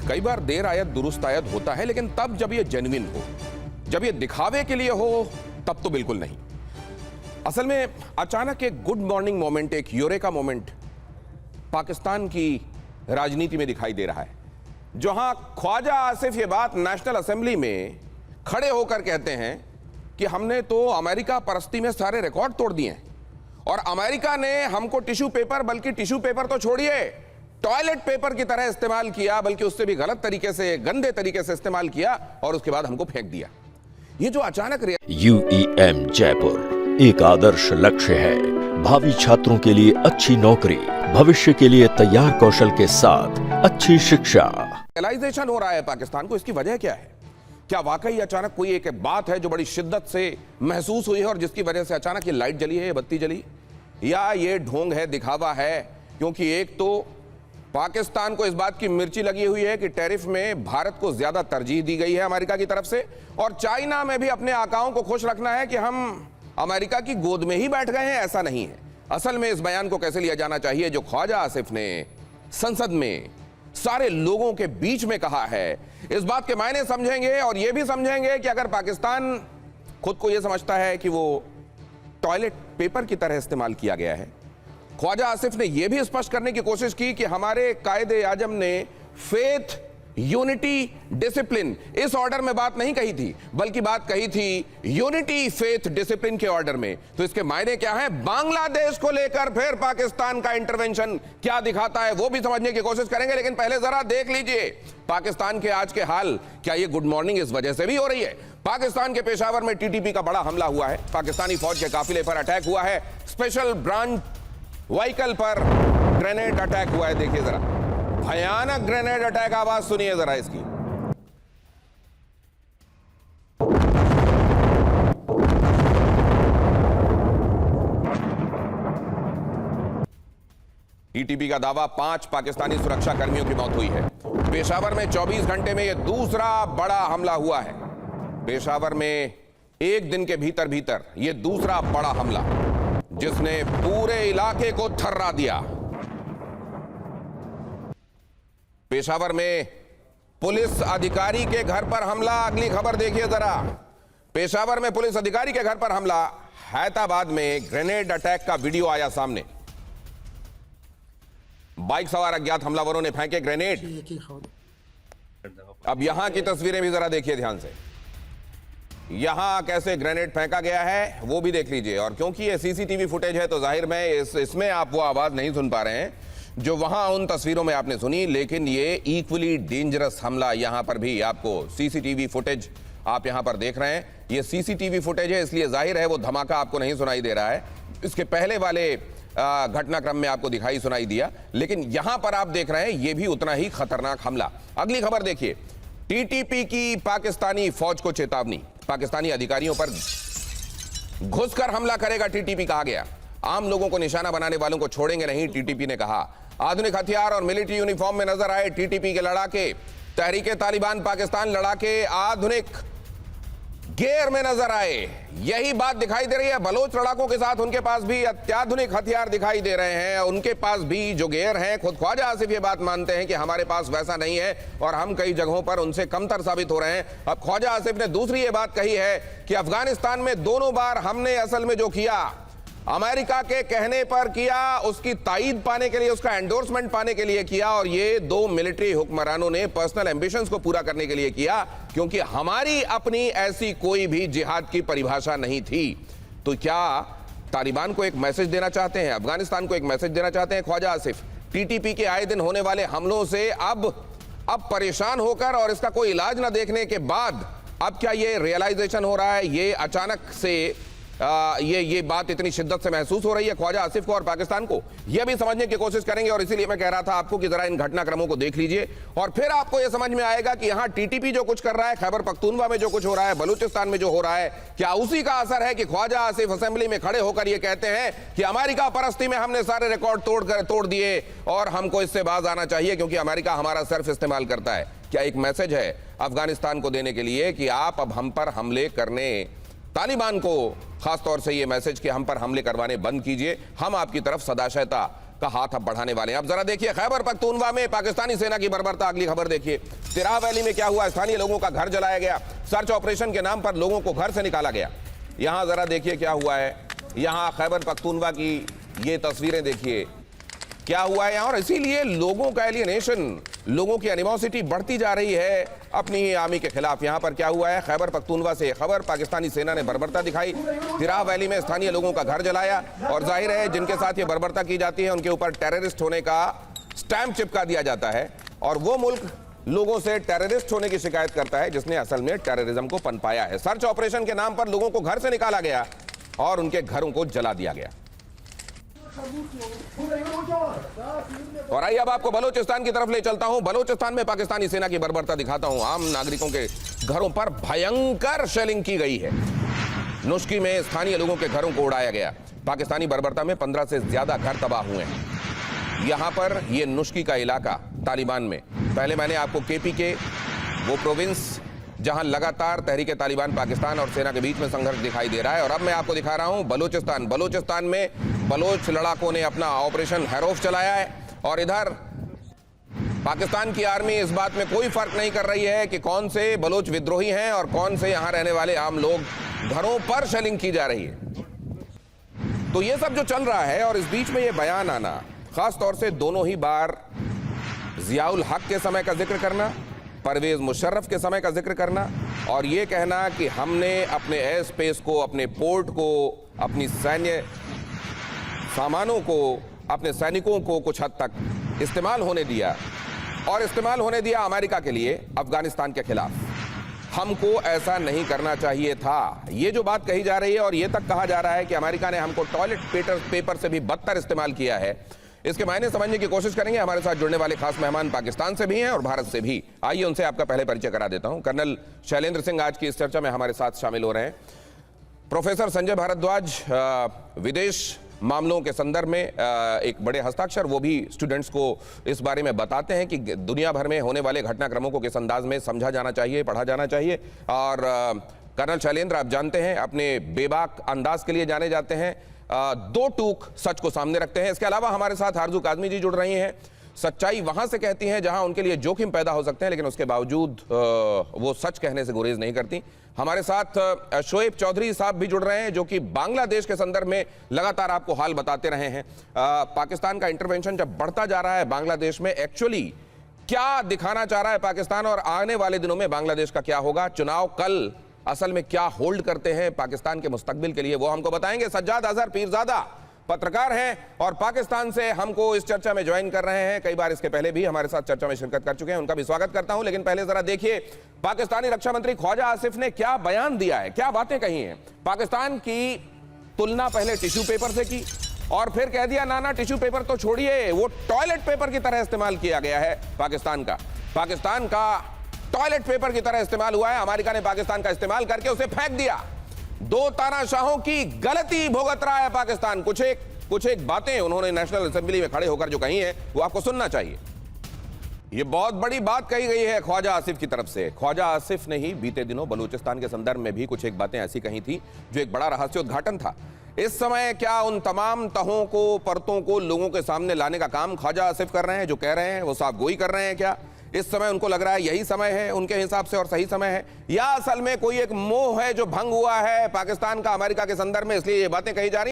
कई बार देर आयत दुरुस्त आयत होता है, लेकिन तब जब ये जेन्युइन हो, जब ये दिखावे के लिए हो, तब तो बिल्कुल नहीं। असल में अचानक एक गुड मॉर्निंग मोमेंट, एक यूरेका मोमेंट पाकिस्तान की राजनीति में दिखाई दे रहा है, जहां ख्वाजा आसिफ ये बात नेशनल असेंबली में खड़े होकर कहते हैं कि हमने तो अमेरिका परस्ती में सारे रिकॉर्ड तोड़ दिए हैं और अमेरिका ने हमको टिश्यू पेपर, बल्कि टिश्यू पेपर तो छोड़िए, टॉयलेट पेपर की तरह इस्तेमाल किया, बल्कि उससे भी गलत तरीके से, गंदे तरीके से इस्तेमाल किया और उसके बाद हमको फेंक दिया। ये जो अचानक UEM जयपुर एक आदर्श लक्ष्य है। भावी छात्रों के लिए अच्छी नौकरी, भविष्य के लिए तैयार कौशल के साथ अच्छी शिक्षा। रियलाइजेशन हो रहा है पाकिस्तान को, इसकी वजह क्या है? क्या वाकई अचानक कोई एक बात है जो बड़ी शिद्दत से महसूस हुई है और जिसकी वजह से अचानक ये लाइट जली है, ये बत्ती जली, या ये ढोंग है, दिखावा है? क्योंकि एक तो पाकिस्तान को इस बात की मिर्ची लगी हुई है कि टैरिफ में भारत को ज्यादा तरजीह दी गई है अमेरिका की तरफ से, और चाइना में भी अपने आकाओं को खुश रखना है कि हम अमेरिका की गोद में ही बैठ गए हैं। ऐसा नहीं है। असल में इस बयान को कैसे लिया जाना चाहिए जो ख्वाजा आसिफ ने संसद में सारे लोगों के बीच में कहा है, इस बात के मायने समझेंगे और यह भी समझेंगे कि अगर पाकिस्तान खुद को यह समझता है कि वो टॉयलेट पेपर की तरह इस्तेमाल किया गया है। ख्वाजा आसिफ ने यह भी स्पष्ट करने की कोशिश की कि हमारे कायदे आजम ने फेथ, यूनिटी, डिसिप्लिन, इस ऑर्डर में बात नहीं कही थी, बल्कि बात कही थी यूनिटी, फेथ, डिसिप्लिन के ऑर्डर में। तो इसके मायने क्या है? बांग्लादेश को लेकर फिर पाकिस्तान का इंटरवेंशन क्या दिखाता है, वो भी समझने की कोशिश करेंगे। लेकिन पहले जरा देख लीजिए पाकिस्तान के आज के हाल। क्या ये गुड मॉर्निंग इस वजह से भी हो रही है? पाकिस्तान के पेशावर में टीटीपी का बड़ा हमला हुआ है, पाकिस्तानी फौज के काफिले पर अटैक हुआ है, स्पेशल ब्रांच व्हीकल पर ग्रेनेड अटैक हुआ है। देखिए जरा, भयानक ग्रेनेड अटैक, आवाज सुनिए जरा इसकी। टीटीपी का दावा 5 पाकिस्तानी सुरक्षा कर्मियों की मौत हुई है। पेशावर में 24 घंटे में यह दूसरा बड़ा हमला हुआ है। पेशावर में एक दिन के भीतर भीतर यह दूसरा बड़ा हमला जिसने पूरे इलाके को थर्रा दिया। पेशावर में पुलिस अधिकारी के घर पर हमला, अगली खबर देखिए जरा। पेशावर में पुलिस अधिकारी के घर पर हमला, हैदराबाद में ग्रेनेड अटैक का वीडियो आया सामने। बाइक सवार अज्ञात हमलावरों ने फेंके ग्रेनेड। अब यहां की तस्वीरें भी जरा देखिए ध्यान से, यहां कैसे ग्रेनेड फेंका गया है वो भी देख लीजिए। और क्योंकि ये सीसीटीवी फुटेज है तो जाहिर में इसमें आप वो आवाज नहीं सुन पा रहे हैं जो वहां उन तस्वीरों में आपने सुनी, लेकिन ये इक्वली डेंजरस हमला यहां पर भी आपको सीसीटीवी फुटेज आप यहां पर देख रहे हैं। ये सीसीटीवी फुटेज है, इसलिए जाहिर है वो धमाका आपको नहीं सुनाई दे रहा है। इसके पहले वाले घटनाक्रम में आपको दिखाई सुनाई दिया, लेकिन यहां पर आप देख रहे हैं ये भी उतना ही खतरनाक हमला। अगली खबर देखिए, टीटीपी की पाकिस्तानी फौज को चेतावनी, पाकिस्तानी अधिकारियों पर घुसकर हमला करेगा टीटीपी कहा गया। आम लोगों को निशाना बनाने वालों को छोड़ेंगे नहीं, टीटीपी ने कहा। आधुनिक हथियार और मिलिट्री यूनिफॉर्म में नजर आए टीटीपी के लड़ाके। तहरीके तालिबान पाकिस्तान लड़ाके आधुनिक गेयर में नजर आए। यही बात दिखाई दे रही है बलोच लड़ाकों के साथ, उनके पास भी अत्याधुनिक हथियार दिखाई दे रहे हैं, उनके पास भी जो गेयर हैं। खुद ख्वाजा आसिफ ये बात मानते हैं कि हमारे पास वैसा नहीं है और हम कई जगहों पर उनसे कमतर साबित हो रहे हैं। अब ख्वाजा आसिफ ने दूसरी ये बात कही है कि अफगानिस्तान में दोनों बार हमने असल में जो किया अमेरिका के कहने पर किया, उसकी ताईद पाने के लिए, उसका एंडोर्समेंट पाने के लिए किया, और ये 2 मिलिट्री हुक्मरानों ने पर्सनल एम्बिशंस को पूरा करने के लिए किया, क्योंकि हमारी अपनी ऐसी कोई भी जिहाद की परिभाषा नहीं थी। तो क्या तालिबान को एक मैसेज देना चाहते हैं, अफगानिस्तान को एक मैसेज देना चाहते हैं ख्वाजा आसिफ? टीटीपी के आए दिन होने वाले हमलों से अब परेशान होकर और इसका कोई इलाज न देखने के बाद अब क्या ये रियलाइजेशन हो रहा है, ये अचानक से ये बात इतनी शिद्दत से महसूस हो रही है ख्वाजा आसिफ को और पाकिस्तान को? यह भी समझने की कोशिश करेंगे। और इसीलिए मैं कह रहा था आपको कि जरा इन घटनाक्रमों को देख लीजिए और फिर आपको यह समझ में आएगा कि यहां टीटीपी जो कुछ कर रहा है, खैबर पख्तूनवा में जो कुछ हो रहा है, बलूचिस्तान में जो हो रहा है, क्या उसी का असर है कि ख्वाजा आसिफ असेंबली में खड़े होकर यह कहते हैं कि अमेरिका परस्ती में हमने सारे रिकॉर्ड तोड़ दिए और हमको इससे बाज आना चाहिए क्योंकि अमेरिका हमारा सिर्फ इस्तेमाल करता है? क्या एक मैसेज है अफगानिस्तान को देने के लिए कि आप अब हम पर हमले करने, तालिबान को खासतौर से ये मैसेज कि हम पर हमले करवाने बंद कीजिए, हम आपकी तरफ सदाशयता का हाथ अब बढ़ाने वाले हैं। अब जरा देखिए खैबर पख्तूनवा में पाकिस्तानी सेना की बर्बरता। अगली खबर देखिए, तिराह वैली में क्या हुआ, स्थानीय लोगों का घर जलाया गया, सर्च ऑपरेशन के नाम पर लोगों को घर से निकाला गया। यहां जरा देखिए क्या हुआ है, यहां खैबर पख्तूनवा की ये तस्वीरें देखिए क्या हुआ है यहां। और इसीलिए लोगों का एलियनेशन, लोगों की एनिमोसिटी बढ़ती जा रही है अपनी ही आर्मी के खिलाफ। यहां पर क्या हुआ है, खैबर पख्तूनवा से खबर, पाकिस्तानी सेना ने बर्बरता दिखाई, तिराह वैली में स्थानीय लोगों का घर जलाया और जाहिर है जिनके साथ ये बर्बरता की जाती है उनके ऊपर टेररिस्ट होने का स्टैंप चिपका दिया जाता है। और वो मुल्क लोगों से टेररिस्ट होने की शिकायत करता है जिसने असल में टेररिज्म को पनपाया है। सर्च ऑपरेशन के नाम पर लोगों को घर से निकाला गया और उनके घरों को जला दिया गया। और आइए अब आपको बलूचिस्तान की तरफ ले चलता हूं। बलूचिस्तान में पाकिस्तानी सेना की बर्बरता दिखाता हूं। आम नागरिकों के घरों पर भयंकर शेलिंग की गई है। नुश्की में स्थानीय लोगों के घरों को उड़ाया गया। पाकिस्तानी बर्बरता में 15 से ज्यादा घर तबाह हुए हैं। यहां पर यह नुश्की का इलाका तालिबान में, पहले मैंने आपको केपी के वो प्रोविंस जहां लगातार तहरीक तालिबान पाकिस्तान और सेना के बीच में संघर्ष दिखाई दे रहा है, और अब मैं आपको दिखा रहा हूं बलूचिस्तान। बलूचिस्तान में बलोच लड़ाकों ने अपना ऑपरेशन हैरोफ चलाया है और इधर पाकिस्तान की आर्मी इस बात में कोई फर्क नहीं कर रही है कि कौन से बलोच विद्रोही हैं और कौन से यहां रहने वाले आम लोग। घरों पर शेलिंग की जा रही है। तो ये सब जो चल रहा है और इस बीच में ये बयान आना, खास तौर से दोनों ही बार जियाउल हक के समय का जिक्र करना, परवेज मुशर्रफ के समय का जिक्र करना और ये कहना कि हमने अपने एयर स्पेस को, अपने पोर्ट को, अपनी सैन्य सामानों को, अपने सैनिकों को कुछ हद तक इस्तेमाल होने दिया, और इस्तेमाल होने दिया अमेरिका के लिए अफगानिस्तान के खिलाफ। हमको ऐसा नहीं करना चाहिए था। ये जो बात कही जा रही है और ये तक कहा जा रहा है कि अमेरिका ने हमको टॉयलेट पेपर से भी बदतर इस्तेमाल किया है, इसके मायने समझने की कोशिश करेंगे। हमारे साथ जुड़ने वाले खास मेहमान पाकिस्तान से भी हैं और भारत से भी। आइए उनसे आपका पहले परिचय करा देता हूं। कर्नल शैलेंद्र सिंह आज की इस चर्चा में हमारे साथ शामिल हो रहे हैं। प्रोफेसर संजय भारद्वाज विदेश मामलों के संदर्भ में एक बड़े हस्ताक्षर, वो भी स्टूडेंट्स को इस बारे में बताते हैं कि दुनिया भर में होने वाले घटनाक्रमों को किस अंदाज में समझा जाना चाहिए, पढ़ा जाना चाहिए। और कर्नल शैलेंद्र, आप जानते हैं, अपने बेबाक अंदाज के लिए जाने जाते हैं, दो टूक सच को सामने रखते हैं। इसके अलावा हमारे साथ आरजू काज़मी जी जुड़ रही हैं। सच्चाई वहां से कहती हैं जहां उनके लिए जोखिम पैदा हो सकते हैं, लेकिन उसके बावजूद वो सच कहने से गुरेज नहीं करती। हमारे साथ शोएब चौधरी साहब भी जुड़ रहे हैं, जो कि बांग्लादेश के संदर्भ में लगातार आपको हाल बताते रहे हैं। पाकिस्तान का इंटरवेंशन जब बढ़ता जा रहा है बांग्लादेश में, एक्चुअली क्या दिखाना चाह रहा है पाकिस्तान और आने वाले दिनों में बांग्लादेश का क्या होगा, चुनाव कल असल में क्या होल्ड करते हैं पाकिस्तान के मुस्तकबिल के लिए, वो हमको बताएंगे। सज्जाद अजहर पीरजादा पत्रकार हैं और पाकिस्तान से हमको इस चर्चा में ज्वाइन कर रहे हैं। कई बार इसके पहले भी हमारे साथ चर्चा में शिरकत कर चुके हैं, उनका भी स्वागत करता हूं। लेकिन पहले जरा देखिए पाकिस्तानी रक्षा मंत्री ख्वाजा आसिफ ने क्या बयान दिया है, क्या बातें कही हैं। पाकिस्तान की तुलना पहले टिश्यू पेपर से की और फिर कह दिया ना टिश्यू पेपर तो छोड़िए, वो टॉयलेट पेपर की तरह इस्तेमाल किया गया है। पाकिस्तान का टॉयलेट पेपर की तरह इस्तेमाल हुआ है। अमेरिका ने पाकिस्तान का इस्तेमाल करके उसे फेंक दिया। दो तानाशाहों की गलती भुगत रहा है पाकिस्तान। कुछ एक बातें उन्होंने नेशनल असेंबली में खड़े होकर जो कही है वो आपको सुनना चाहिए। ये बहुत बड़ी बात कही गई है ख्वाजा आसिफ की तरफ से। ख्वाजा आसिफ ने ही बीते दिनों बलूचिस्तान के संदर्भ में भी कुछ एक बातें ऐसी कही थी जो एक बड़ा रहस्योद्घाटन था। इस समय क्या उन तमाम तहों को, परतों को लोगों के सामने लाने का काम ख्वाजा आसिफ कर रहे हैं? जो कह रहे हैं वो साफ गोई कर रहे हैं क्या? इस समय उनको लग रहा है यही समय है उनके हिसाब से और सही समय है, या असल में कोई एक मोह है जो भंग हुआ है पाकिस्तान का अमेरिका के संदर्भ में, इसलिए ये बातें कही जा रही हैं?